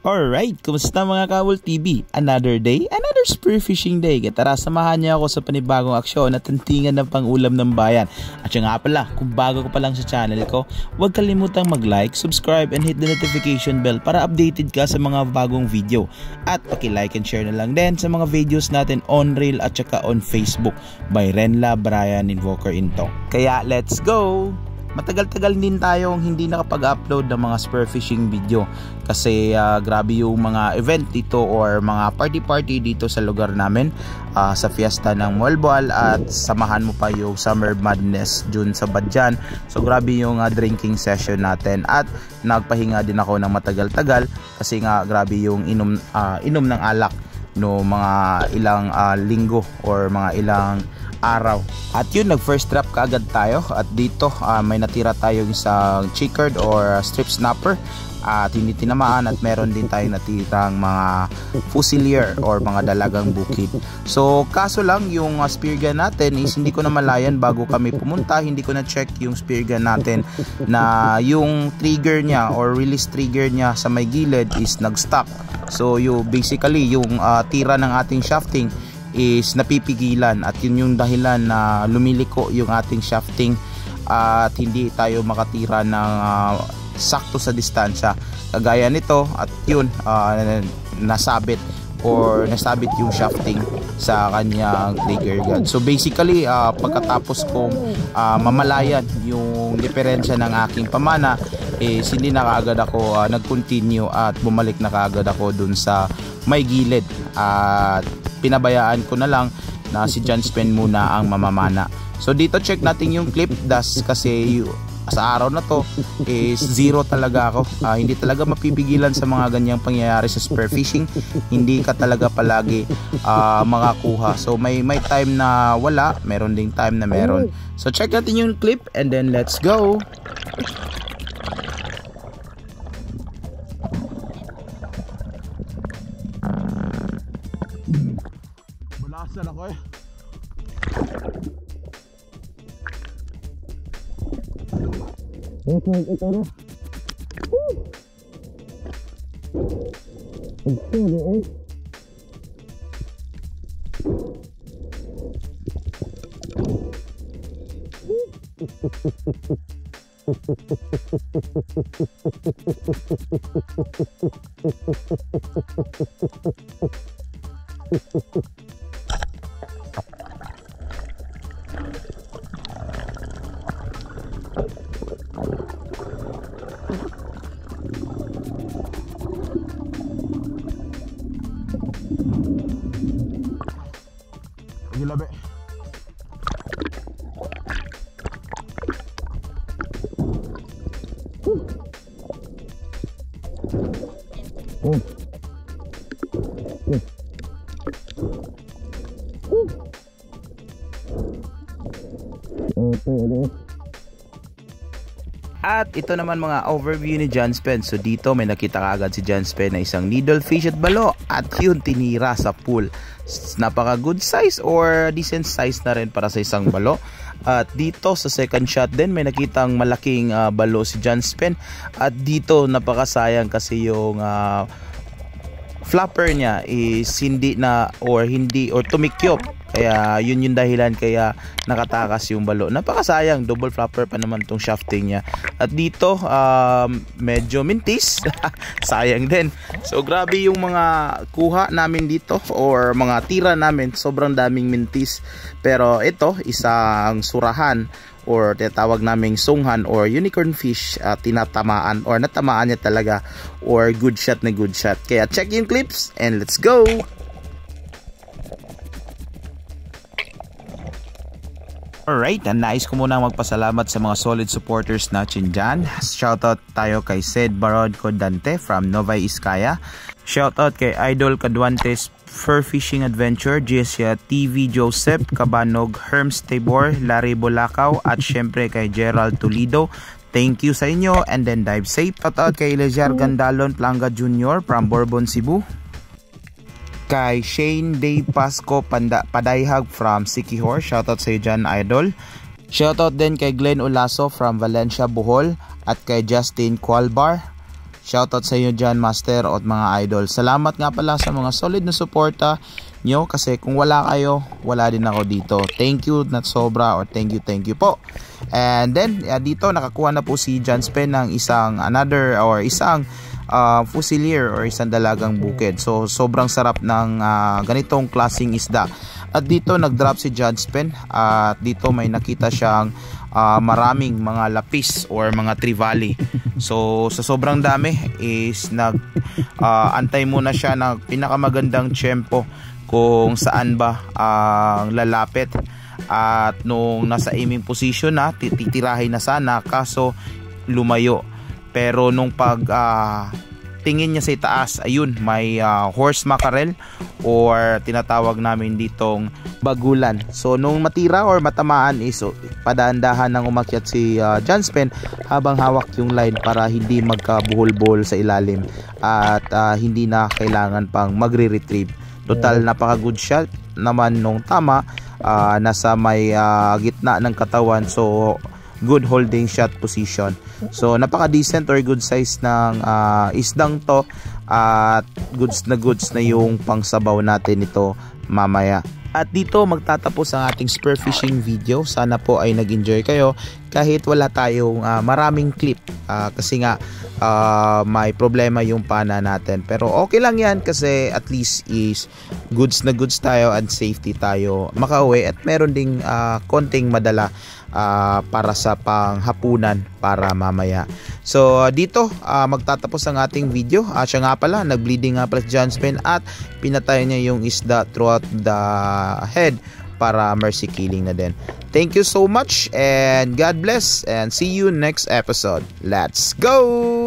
Alright, kumusta mga Kawol TV? Another day, another spearfishing day. Tara, samahan niyo ako sa panibagong aksyon at tantingan ng pangulam ng bayan. At yung nga pala, kung bago ka pa lang sa channel ko, huwag kalimutang mag-like, subscribe, and hit the notification bell para updated ka sa mga bagong video. At paki-like and share na lang din sa mga videos natin on Reel at saka on Facebook by Renla Brian Invoker Intong. Kaya let's go! Matagal-tagal din tayong hindi nakapag-upload ng mga spearfishing video kasi grabe yung mga event dito or mga party-party dito sa lugar namin sa fiesta ng Moalboal at samahan mo pa yung Summer Madness June sa Badjan. So grabe yung drinking session natin at nagpahinga din ako ng matagal-tagal kasi nga grabe yung inom ng alak no mga ilang linggo or mga ilang araw. At yun, nag first drop kaagad tayo at dito may natira tayong isang chickered or strip snapper at hindi tinamaan at meron din tayong natirang mga fusilier or mga dalagang bukid. So kaso lang yung spear gun natin is hindi ko na malayan bago kami pumunta, hindi ko na check yung spear gun natin na yung trigger niya or release trigger niya sa may gilid is nag-stuck. So basically yung tira ng ating shafting is napipigilan at yun yung dahilan na lumiliko yung ating shafting at hindi tayo makatira ng sakto sa distansya kagaya nito at yun nasabit yung shafting sa kanyang trigger gun. So basically pagkatapos kong mamalayan yung diferensya ng aking pamana is hindi na kaagad ako nag-continue at bumalik na kaagad ako dun sa may gilid at pinabayaan ko na lang na si John Spen muna ang mamamana. So dito check natin yung clip das kasi sa araw na to is zero talaga ako. Hindi talaga mapipigilan sa mga ganyang pangyayari sa spearfishing. Hindi ka talaga palagi makakuha. So may time na wala, meron ding time na meron. So check natin yung clip and then let's go. Balasan ako eh. Ito na. Gilabe. At ito naman mga overview ni John Spen. So dito may nakita kaagad si John Spen na isang needlefish at balo at yun tinira sa pool. Napaka good size or decent size na rin para sa isang balo. At dito sa second shot din may nakitang malaking balo si John Spen at dito napakasayang kasi yung flapper niya is hindi tumikyop. Kaya yun yung dahilan kaya nakatakas yung balo. Napakasayang, double flapper pa naman tong shafting niya. At dito medyo mintis. Sayang din. So grabe yung mga kuha namin dito or mga tira namin, sobrang daming mintis. Pero ito isang surahan or tinatawag naming sunghan or unicorn fish, tinatamaan or natamaan niya talaga or good shot na good shot. Kaya check yung clips and let's go. Alright, nais ko muna magpasalamat sa mga solid supporters natin dyan. Shoutout tayo kay Sed Barod Codante from Nova Iskaya. Shoutout kay Idol Cadwantes Fur Fishing Adventure, Jessia TV Joseph Cabanog, Herms Tabor, Larry Bolacao at syempre kay Gerald Toledo. Thank you sa inyo and then dive safe. Shoutout kay Lejar Gandalon Planga Jr. from Bourbon, Cebu. Kay Shane Day Pasco Padayhag from Sikihor, shoutout sa iyo dyan, idol. Shoutout din kay Glenn Olaso from Valencia, Bohol at kay Justin Qualbar. Shoutout sa inyo dyan, Master at mga idol. Salamat nga pala sa mga solid na suporta nyo, kasi kung wala kayo, wala din ako dito. Thank you na sobra, or thank you po. And then dito nakakuha na po si John Spen ng isang fusilier or isang dalagang bukid. So sobrang sarap ng ganitong klaseng isda. At dito nag-drop si John Spen at dito may nakita siyang maraming mga lapis or mga trevally. So sa sobrang dami is antay muna siya ng pinakamagandang tiyempo kung saan ba ang lalapit. At nung nasa aiming position na, titirahin na sana, kaso lumayo. Pero nung tingin niya sa itaas, ayun, may horse mackerel or tinatawag namin ditong bagulan. So nung matira or matamaan is padahan-dahan nang umakyat si John Spen habang hawak yung line para hindi magkabuhol-buhol sa ilalim at hindi na kailangan pang magre-retrieve. Total napaka good shot naman nung tama, nasa may gitna ng katawan, so good holding shot position. So napaka decent or good size ng isdang to, at goods na yung pangsabaw natin ito mamaya. At dito magtatapos ang ating spear fishing video. Sana po ay nag-enjoy kayo kahit wala tayong maraming clip, kasi nga may problema yung pana natin. Pero okay lang yan, kasi at least is goods na goods tayo and safety tayo makauwi, at meron ding konting madala para sa panghapunan para mamaya. So dito magtatapos ang ating video. Siya nga pala, nag-bleeding nga pala si John Spen at pinatay niya yung isda throughout the head para mercy killing na din. Thank you so much and God bless, and see you next episode. Let's go!